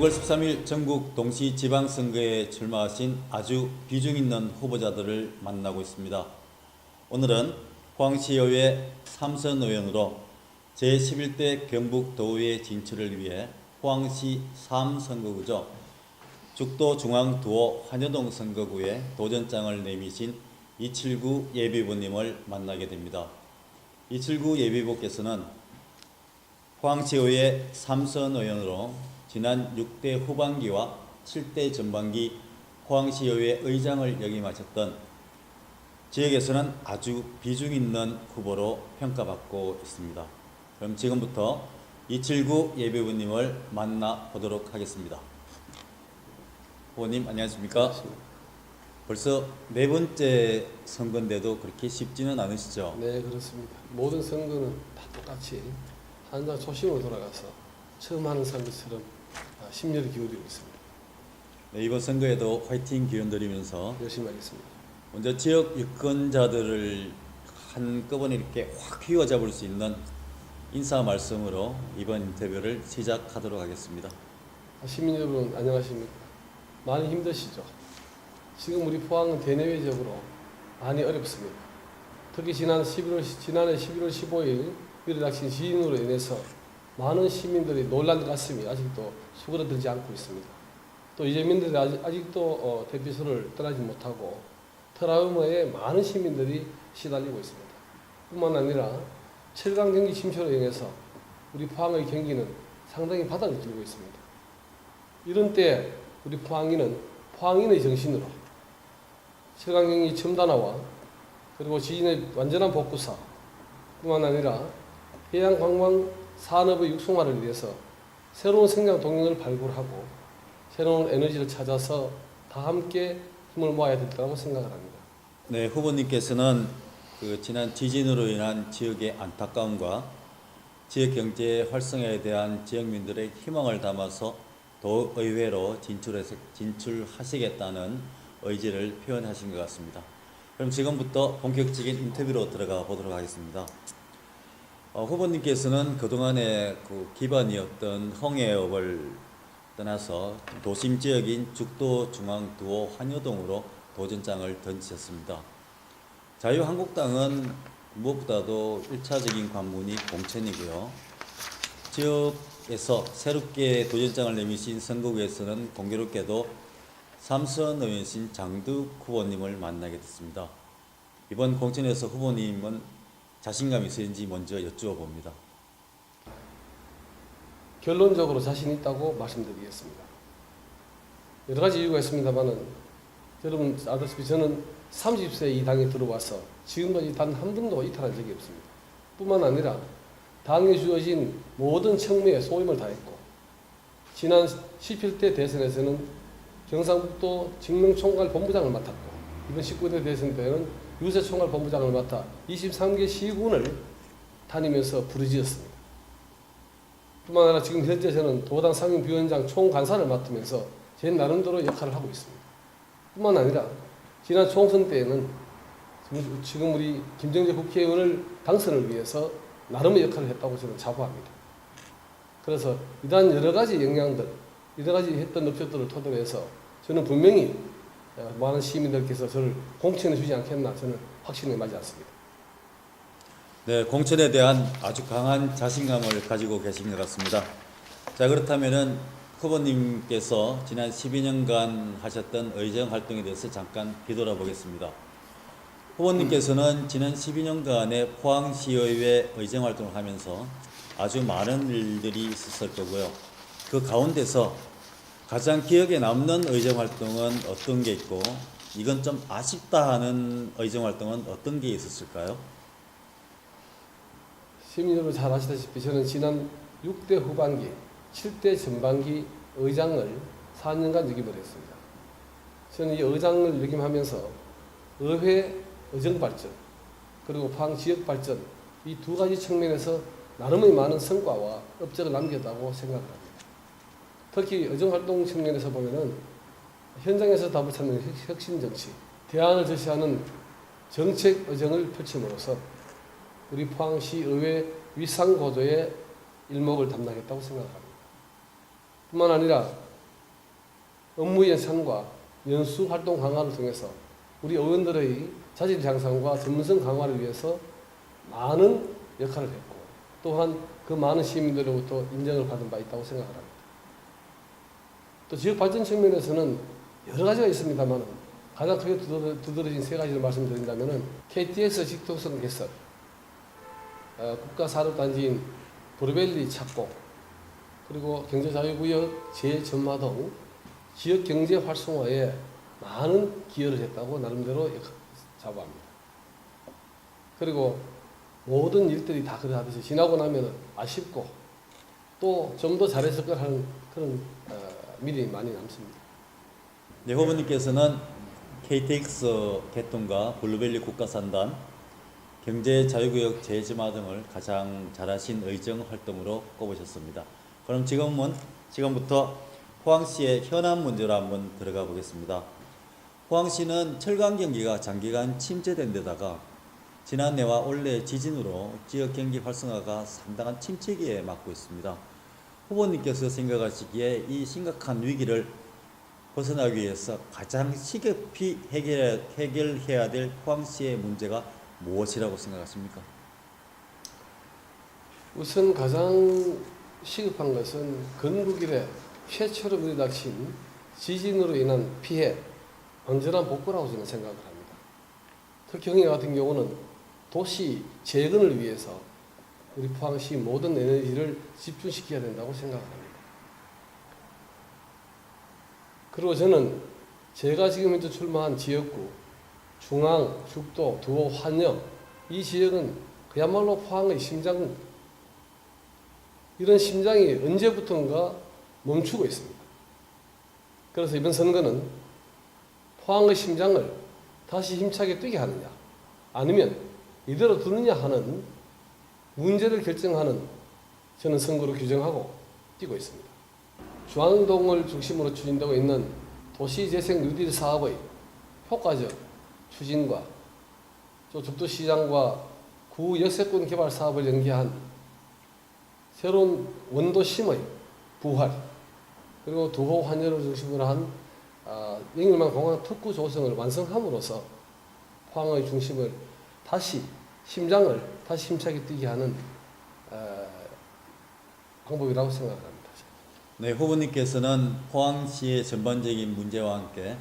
6월 13일 전국 동시지방선거에 출마하신 아주 비중 있는 후보자들을 만나고 있습니다. 오늘은 포항시의회 삼선 의원으로 제11대 경북도의회 진출을 위해 포항시 3선거구죠. 죽도중앙2호 환여동 선거구에 도전장을 내미신 이칠구 예비후보님을 만나게 됩니다. 이칠구 예비후보께서는 포항시의회 삼선 의원으로 지난 6대 후반기와 7대 전반기 포항시의회 의장을 역임하셨던 지역에서는 아주 비중 있는 후보로 평가받고 있습니다. 그럼 지금부터 이칠구 예비후보님을 만나보도록 하겠습니다. 후보님 안녕하십니까? 벌써 네 번째 선거인데도 그렇게 쉽지는 않으시죠? 네, 그렇습니다. 모든 선거는 다 똑같이 항상 초심으로 돌아가서 처음 하는 선거처럼 심려를 기울이고 있습니다. 네, 이번 선거에도 화이팅 기원 드리면서 열심히 하겠습니다. 먼저 지역 유권자들을 한꺼번에 이렇게 확 휘어잡을 수 있는 인사 말씀으로 이번 인터뷰를 시작하도록 하겠습니다. 시민 여러분 안녕하십니까? 많이 힘드시죠? 지금 우리 포항은 대내외적으로 많이 어렵습니다. 특히 지난해 11월 15일 일어닥친 지진으로 인해서 많은 시민들이 놀란 가슴이 아직도 수그러들지 않고 있습니다. 또 이재민들이 아직도 대피소를 떠나지 못하고 트라우마에 많은 시민들이 시달리고 있습니다. 뿐만 아니라 철강 경기 침체로 인해서 우리 포항의 경기는 상당히 바닥을 들고 있습니다. 이런 때 우리 포항인의 정신으로 철강 경기 첨단화와 그리고 지진의 완전한 복구사 뿐만 아니라 해양 관광 산업의 육성화를 위해서 새로운 생장 동력을 발굴하고 새로운 에너지를 찾아서 다 함께 힘을 모아야 된다고 생각을 합니다. 네, 후보님께서는 지난 지진으로 인한 지역의 안타까움과 지역 경제 활성화에 대한 지역민들의 희망을 담아서 도의회로 진출하시겠다는 의지를 표현하신 것 같습니다. 그럼 지금부터 본격적인 인터뷰로 들어가 보도록 하겠습니다. 후보님께서는 그동안의 기반이었던 홍해업을 떠나서 도심 지역인 죽도중앙2호 환여동으로 도전장을 던지셨습니다. 자유한국당은 무엇보다도 1차적인 관문이 공천이고요. 지역에서 새롭게 도전장을 내미신 선거구에서는 공교롭게도 삼선 의원이신 장득 후보님을 만나게 됐습니다. 이번 공천에서 후보님은 자신감이 있으신지 먼저 여쭈어봅니다. 결론적으로 자신 있다고 말씀드리겠습니다. 여러 가지 이유가 있습니다만은 여러분 아다시피 저는 30세 이 당에 들어와서 지금까지 단 한 번도 이탈한 적이 없습니다. 뿐만 아니라 당에 주어진 모든 청매에 소임을 다했고 지난 17대 대선에서는 경상북도 직능총괄 본부장을 맡았고 이번 19대 대선 때는 유세총괄 본부장을 맡아 23개 시군을 다니면서 부르짖었습니다. 뿐만 아니라 지금 현재 저는 도당 상임위원장 총간사를 맡으면서 제 나름대로 역할을 하고 있습니다. 뿐만 아니라 지난 총선 때에는 지금 우리 김정재 국회의원을 당선을 위해서 나름의 역할을 했다고 저는 자부합니다. 그래서 이러한 여러 가지 역량들, 여러 가지 했던 업적들을 토대로 해서 저는 분명히 많은 시민들께서 저를 공천해 주지 않겠나 저는 확신을 하지 않습니다. 네, 공천에 대한 아주 강한 자신감을 가지고 계신 것 같습니다. 자, 그렇다면은 후보님께서 지난 12년간 하셨던 의정 활동에 대해서 잠깐 뒤돌아보겠습니다. 후보님께서는 지난 12년간의 포항시의회 의정 활동을 하면서 아주 많은 일들이 있었을 거고요. 그 가운데서 가장 기억에 남는 의정 활동은 어떤 게 있고 이건 좀 아쉽다 하는 의정 활동은 어떤 게 있었을까요? 시민 여러분 잘 아시다시피 저는 지난 6대 후반기, 7대 전반기 의장을 4년간 역임을 했습니다. 저는 이 의장을 역임하면서 의회 의정 발전 그리고 포항 지역 발전 이 두 가지 측면에서 나름의 많은 성과와 업적을 남겼다고 생각을 합니다. 특히 의정활동 측면에서 보면은 현장에서 답을 찾는 혁신 정치, 대안을 제시하는 정책 의정을 펼침으로써 우리 포항시 의회 위상고조의 일목을 담당했다고 생각합니다. 뿐만 아니라 업무의 참과 연수 활동 강화를 통해서 우리 의원들의 자질 향상과 전문성 강화를 위해서 많은 역할을 했고 또한 그 많은 시민들로부터 인정을 받은 바 있다고 생각을 합니다. 또 지역 발전 측면에서는 여러 가지가 있습니다만 가장 크게 두드러진 세 가지를 말씀드린다면 KTX 직통선 개설, 국가산업단지인 브루벨리 착공, 그리고 경제자유구역 재점화 등 지역 경제 활성화에 많은 기여를 했다고 나름대로 자부합니다. 그리고 모든 일들이 다 그러하듯이 지나고 나면 아쉽고 또 좀 더 잘했을 걸 하는 그런 미련이 많이 남습니다. 네, 후보님께서는 KTX 개통과 블루벨리 국가산단, 경제자유구역 재점화 등을 가장 잘하신 의정 활동으로 꼽으셨습니다. 그럼 지금부터 포항시의 현안 문제로 한번 들어가 보겠습니다. 포항시는 철강 경기가 장기간 침체된 데다가 지난해와 올해 지진으로 지역 경기 활성화가 상당한 침체기에 맞고 있습니다. 후보님께서 생각하시기에 이 심각한 위기를 벗어나기 위해서 가장 시급히 해결해야 될 포항시의 문제가 무엇이라고 생각하십니까? 우선 가장 시급한 것은 건국 이래 최초로 일어닥친 지진으로 인한 피해, 완전한 복구라고 저는 생각을 합니다. 특히 경희 같은 경우는 도시 재건을 위해서 우리 포항시 모든 에너지를 집중시켜야 된다고 생각을 합니다. 그리고 저는 제가 지금 현재 출마한 지역구 중앙, 죽도, 두호, 환영 이 지역은 그야말로 포항의 심장, 이런 심장이 언제부턴가 멈추고 있습니다. 그래서 이번 선거는 포항의 심장을 다시 힘차게 뛰게 하느냐 아니면 이대로 두느냐 하는 문제를 결정하는 저는 선거로 규정하고 뛰고 있습니다. 중앙동을 중심으로 추진되고 있는 도시재생 뉴딜 사업의 효과적 추진과 또 죽도시장과 구 역세권 개발 사업을 연계한 새로운 원도심의 부활, 그리고 두호 환열을 중심으로 한 영일만 공항 특구 조성을 완성함으로써 포항의 중심을 다시 심장을 다시 힘차게 뛰게 하는 방법이라고 생각합니다. 네, 후보님께서는 포항시의 전반적인 문제와 함께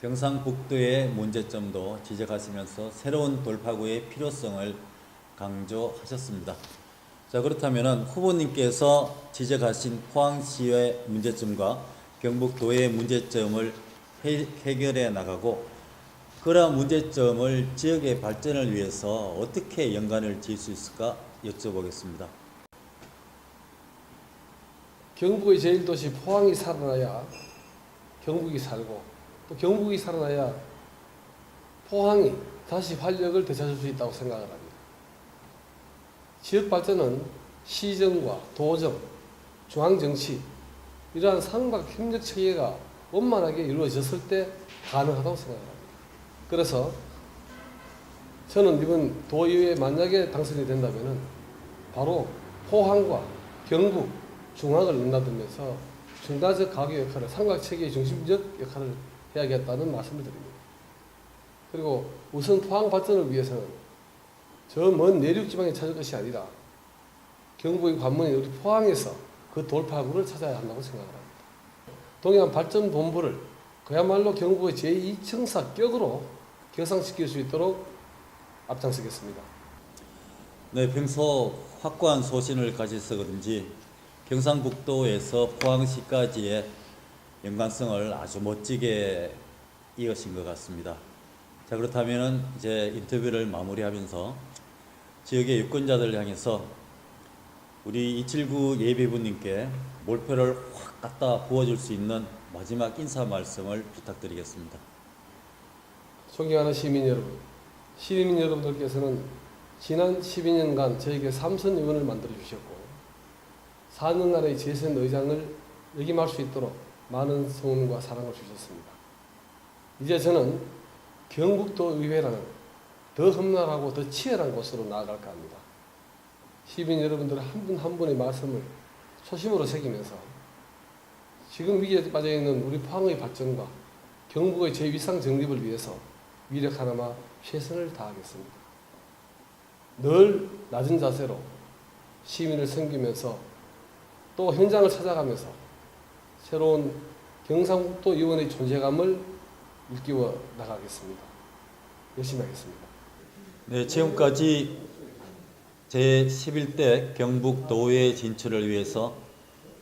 경상북도의 문제점도 지적하시면서 새로운 돌파구의 필요성을 강조하셨습니다. 자, 그렇다면 후보님께서 지적하신 포항시의 문제점과 경북도의 문제점을 해결해 나가고 그러한 문제점을 지역의 발전을 위해서 어떻게 연관을 지을 수 있을까 여쭤보겠습니다. 경북의 제1도시 포항이 살아나야 경북이 살고 또 경북이 살아나야 포항이 다시 활력을 되찾을 수 있다고 생각을 합니다. 지역 발전은 시정과 도정, 중앙정치 이러한 상박 협력 체계가 원만하게 이루어졌을 때 가능하다고 생각합니다. 그래서 저는 이번 도의회에 만약에 당선이 된다면 바로 포항과 경북, 중앙을 넘나들면서 중단적 가교 역할을 삼각체계의 중심적 역할을 해야겠다는 말씀을 드립니다. 그리고 우선 포항 발전을 위해서는 저 먼 내륙 지방에 찾을 것이 아니라 경북의 관문인 우리 포항에서 그 돌파구를 찾아야 한다고 생각을 합니다. 동해안 발전본부를 그야말로 경북의 제2청사 격으로 개상시킬 수 있도록 앞장서겠습니다. 네, 평소 확고한 소신을 가지서 그런지 경상북도에서 포항시까지의 연관성을 아주 멋지게 이어신 것 같습니다. 자, 그렇다면 이제 인터뷰를 마무리하면서 지역의 유권자들을 향해서 우리 279 예비부님께 몰표를 확 갖다 부어줄 수 있는 마지막 인사 말씀을 부탁드리겠습니다. 존경하는 시민 여러분, 시민 여러분들께서는 지난 12년간 저에게 3선 의원을 만들어 주셨고 4년간의 재선 의장을 역임할 수 있도록 많은 성원과 사랑을 주셨습니다. 이제 저는 경북도 의회라는 더 험난하고 더 치열한 곳으로 나아갈까 합니다. 시민 여러분들 한 분 한 분의 말씀을 초심으로 새기면서 지금 위기에 빠져 있는 우리 포항의 발전과 경북의 재위상 정립을 위해서 위력 하나마 최선을 다하겠습니다. 늘 낮은 자세로 시민을 섬기면서 또 현장을 찾아가면서 새로운 경상북도 의원의 존재감을 일깨워 나가겠습니다. 열심히 하겠습니다. 네, 지금까지 제11대 경북도의회 진출을 위해서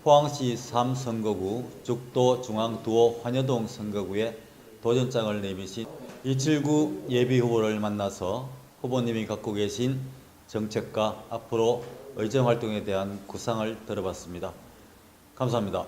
포항시 3선거구, 죽도 중앙두호 환여동 선거구에 도전장을 내미신 279 예비후보를 만나서 후보님이 갖고 계신 정책과 앞으로 의정활동에 대한 구상을 들어봤습니다. 감사합니다.